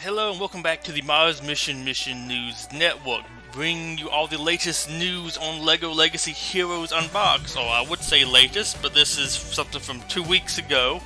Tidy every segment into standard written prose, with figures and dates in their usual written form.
Hello and welcome back to the Mars Mission News Network, bringing you all the latest news on LEGO Legacy Heroes Unboxed. Or I would say latest, but this is something from 2 weeks ago.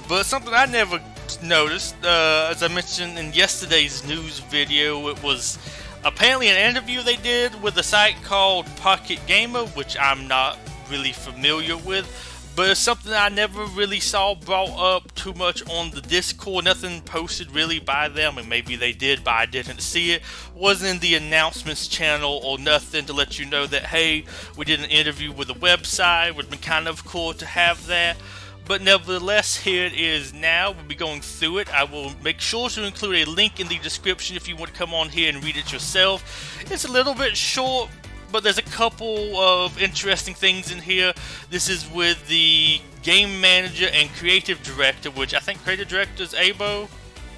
But something I never noticed, as I mentioned in yesterday's news video, it was apparently an interview they did with a site called Pocket Gamer, which I'm not really familiar with. But it's something I never really saw brought up too much on the Discord. Nothing posted really by them, and maybe they did, but I didn't see it. Wasn't in the announcements channel or nothing to let you know that, hey, we did an interview with the website. Would have been kind of cool to have that. But nevertheless, here it is now. We'll be going through it. I will make sure to include a link in the description if you want to come on here and read it yourself. It's a little bit short, but there's a couple of interesting things in here. This is with the game manager and creative director, which I think creative director is Abo,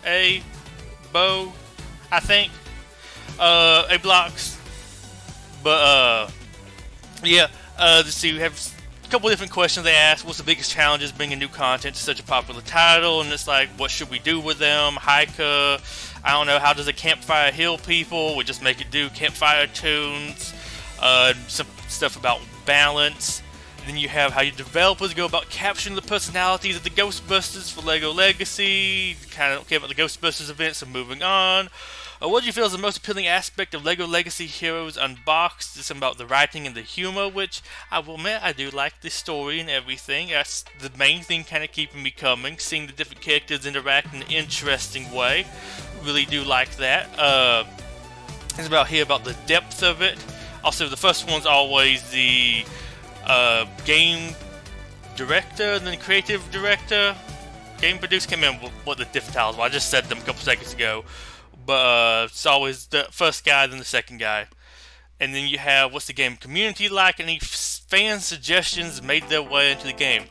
I think, A-Blocks. But yeah, let's see. We have a couple different questions they ask. What's the biggest challenges bringing new content to such a popular title? And it's like, what should we do with them? Hiker, I don't know. How does a campfire heal people? We just make it do campfire tunes. Some stuff about balance. And then you have how your developers go about capturing the personalities of the Ghostbusters for LEGO Legacy. Kind of don't care about the Ghostbusters event, so moving on. What do you feel is the most appealing aspect of LEGO Legacy Heroes Unboxed? It's about the writing and the humor, which I will admit I do like the story and everything. That's the main thing kind of keeping me coming. Seeing the different characters interact in an interesting way. Really do like that. It's about the depth of it. Also, the first one's always the game director, and then creative director, game producer. Can't remember what the different titles were. I just said them a couple seconds ago. But it's always the first guy, then the second guy. And then you have what's the game community like, and any fan suggestions made their way into the game.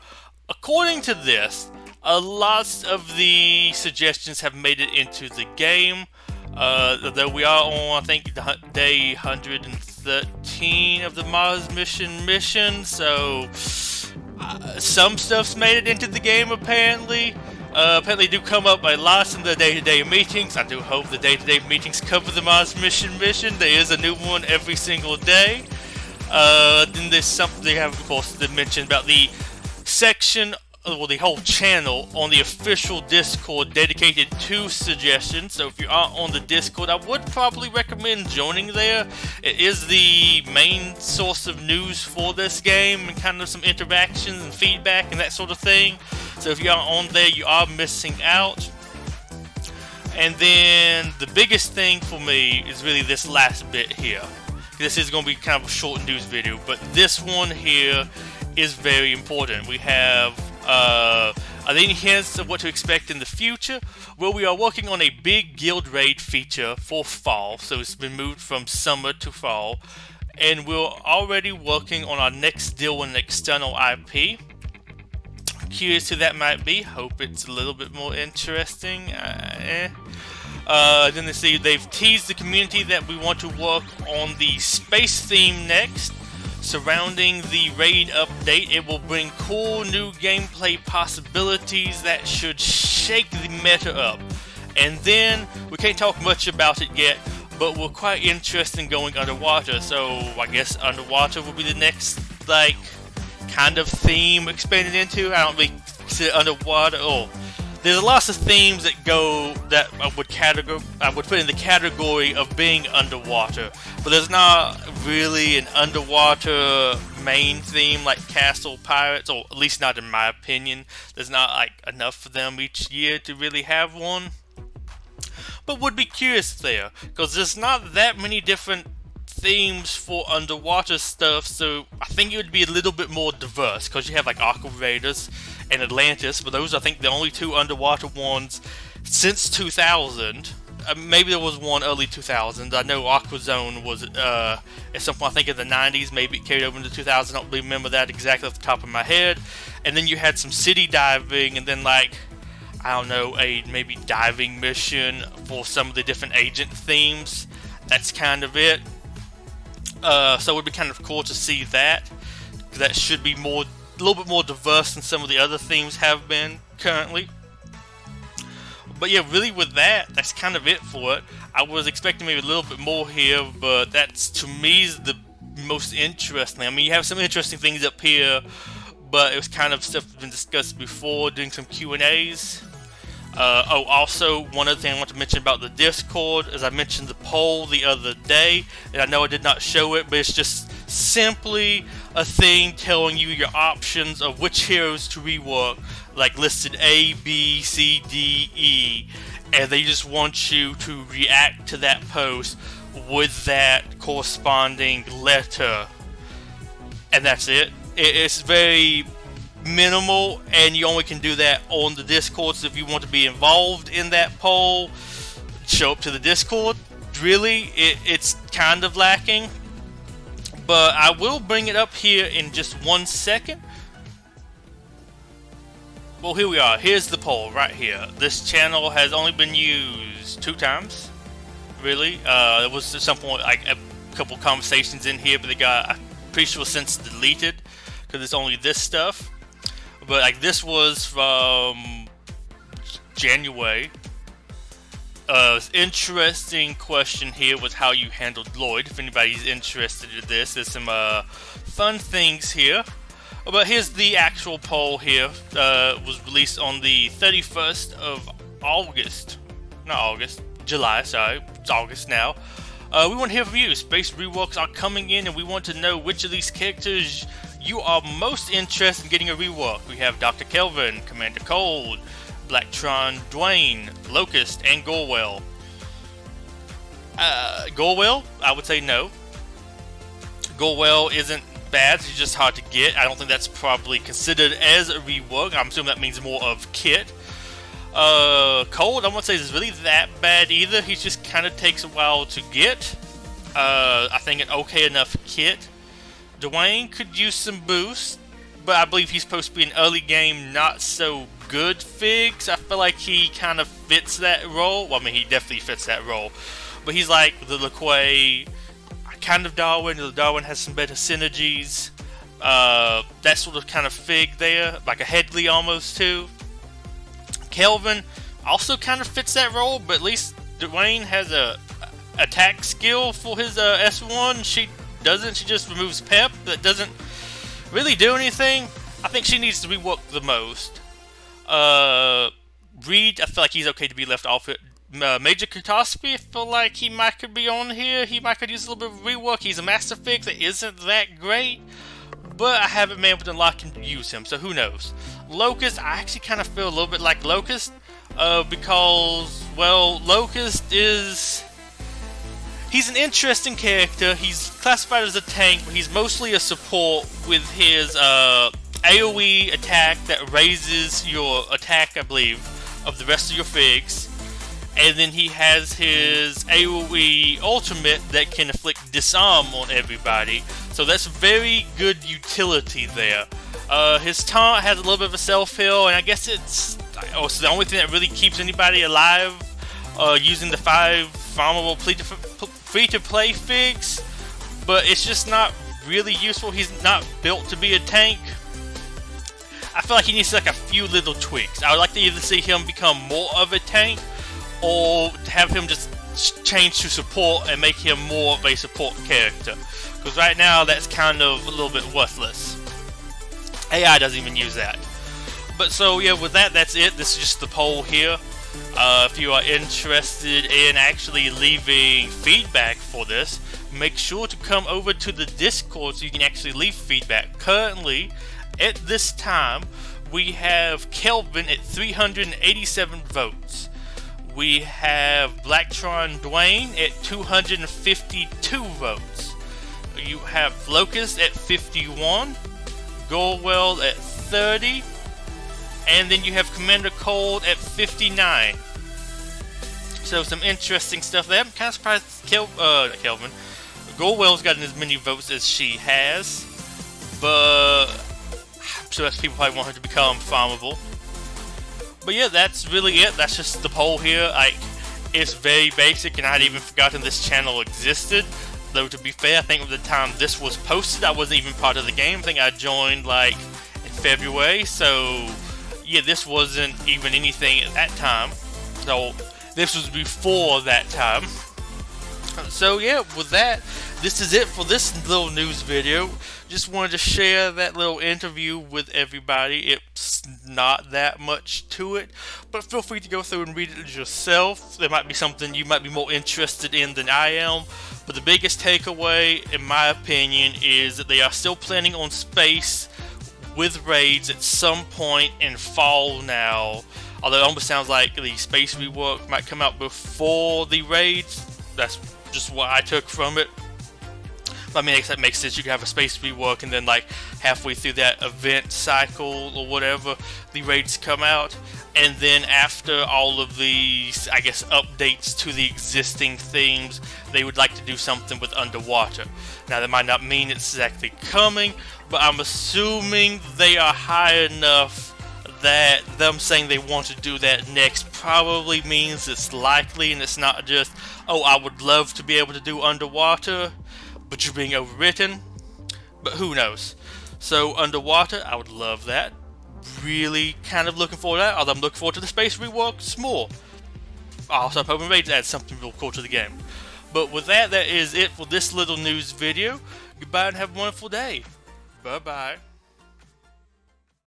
According to this, lots of the suggestions have made it into the game. Though we are on, I think, day 113 of the Mars mission, so some stuff's made it into the game apparently. Apparently do come up a lot in the day-to-day meetings. I do hope the day-to-day meetings cover the Mars mission. There is a new one every single day. Then there's something they have, of course, to mention about the section, well, the whole channel on the official Discord dedicated to suggestions. So if you are on the Discord, I would probably recommend joining there. It is the main source of news for this game and kind of some interactions and feedback and that sort of thing. So if you are on there, you are missing out. And then the biggest thing for me is really this last bit here. This is going to be kind of a short news video, but this one here is very important. We have are there any hints of what to expect in the future? Well, we are working on a big guild raid feature for fall, so it's been moved from summer to fall, and we're already working on our next deal with an external IP. Curious who that might be. Hope it's a little bit more interesting. Then they see they've teased the community that we want to work on the space theme next. Surrounding the raid update, it will bring cool new gameplay possibilities that should shake the meta up. And then, we can't talk much about it yet, but we're quite interested in going underwater, so I guess underwater will be the next, like, kind of theme expanded into. I don't really consider underwater, there's lots of themes that I would put in the category of being underwater, but there's not really an underwater main theme like Castle Pirates, or at least not in my opinion. There's not like enough of them each year to really have one. But would be curious there, because there's not that many different themes for underwater stuff, so I think it would be a little bit more diverse, because you have like Aqua Raiders and Atlantis, but those are, I think, the only two underwater ones since 2000. Maybe there was one early 2000s. I know Aqua Zone was at some point, I think in the 90s, maybe it carried over into 2000. I don't really remember that exactly off the top of my head. And then you had some city diving, and then like, I don't know, a maybe diving mission for some of the different agent themes. That's kind of it. So it would be kind of cool to see that. That should be a little bit more diverse than some of the other themes have been currently. But yeah, really with that, that's kind of it for it. I was expecting maybe a little bit more here, but that's, to me, is the most interesting. I mean, you have some interesting things up here, but it was kind of stuff that's been discussed before, doing some Q&As. Also, one other thing I want to mention about the Discord is I mentioned the poll the other day, and I know I did not show it, but it's just simply a thing telling you your options of which heroes to rework, like listed A, B, C, D, E, and they just want you to react to that post with that corresponding letter, and that's it. It's very minimal, and you only can do that on the Discord. So if you want to be involved in that poll, show up to the Discord. Really, it's kind of lacking, but I will bring it up here in just 1 second. Well, here we are. Here's the poll right here. This channel has only been used 2 times. Really, there was at some point like a couple conversations in here, but they got, I'm pretty sure, since deleted because it's only this stuff. But like this was from January. Interesting question here was how you handled Lloyd. If anybody's interested in this, there's some fun things here. But here's the actual poll here. Was released on the 31st of August. Not August. July, sorry. It's August now. We want to hear from you. Space reworks are coming in, and we want to know which of these characters you are most interested in getting a rework. We have Dr. Kelvin, Commander Cold, Blacktron, Dwayne, Locust, and Gorwell. Gorwell, I would say no. Gorwell isn't bad, it's just hard to get. I don't think that's probably considered as a rework. I'm assuming that means more of kit. Cold, I won't say is really that bad either. He just kind of takes a while to get. I think an okay enough kit. Dwayne could use some boost, but I believe he's supposed to be an early game, not so good figs. I feel like he kind of fits that role. Well, I mean, he definitely fits that role. But he's like the LeQuay, kind of Darwin. The Darwin has some better synergies. That sort of kind of fig there, like a Headley almost too. Kelvin also kind of fits that role, but at least Dwayne has a attack skill for his S1. She doesn't. She just removes pep. That doesn't really do anything. I think she needs to rework the most. Reed, I feel like he's okay to be left off it. Major Catastrophe, I feel like he might could be on here. He might could use a little bit of rework. He's a master fix that isn't that great, but I haven't been able to unlock and use him, so who knows. Locust, I actually kind of feel a little bit like Locust, because, well, Locust is... He's an interesting character. He's classified as a tank, but he's mostly a support with his AoE attack that raises your attack, I believe, of the rest of your figs. And then he has his AoE ultimate that can inflict disarm on everybody. So that's very good utility there. His taunt has a little bit of a self-heal, and I guess it's the only thing that really keeps anybody alive using the 5 farmable free-to-play figs. But it's just not really useful. He's not built to be a tank. I feel like he needs like a few little tweaks. I would like to either see him become more of a tank, or have him just change to support and make him more of a support character. Because right now, that's kind of a little bit worthless. AI doesn't even use that. But so, yeah, with that, that's it. This is just the poll here. If you are interested in actually leaving feedback for this, make sure to come over to the Discord so you can actually leave feedback. Currently, at this time, we have Kelvin at 387 votes. We have Blacktron Dwayne at 252 votes. You have Locust at 51, Gorwell at 30, and then you have Commander Cold at 59. So some interesting stuff there. I'm kind of surprised Kelvin. Gorwell's gotten as many votes as she has, but I'm sure that's people probably want her to become farmable. But yeah, that's really it. That's just the poll here. It's very basic, and I had even forgotten this channel existed. Though to be fair, I think at the time this was posted, I wasn't even part of the game. I think I joined like in February, so yeah, this wasn't even anything at that time. So this was before that time. So yeah, with that, this is it for this little news video. Just wanted to share that little interview with everybody. It's not that much to it, but feel free to go through and read it yourself. There might be something you might be more interested in than I am. But the biggest takeaway, in my opinion, is that they are still planning on space with raids at some point in fall now. Although it almost sounds like the space rework might come out before the raids. That's just what I took from it. I mean, I guess that makes sense. You can have a space rework and then like halfway through that event cycle or whatever, the raids come out. And then after all of these, I guess, updates to the existing themes, they would like to do something with underwater. Now, that might not mean it's exactly coming, but I'm assuming they are high enough that them saying they want to do that next probably means it's likely, and it's not just, oh, I would love to be able to do underwater, but you're being overwritten. But who knows? So underwater, I would love that. Really kind of looking forward to that, although I'm looking forward to the space reworks more. Also, I'm hoping Raids adds something real cool to the game. But with that, that is it for this little news video. Goodbye and have a wonderful day. Bye-bye.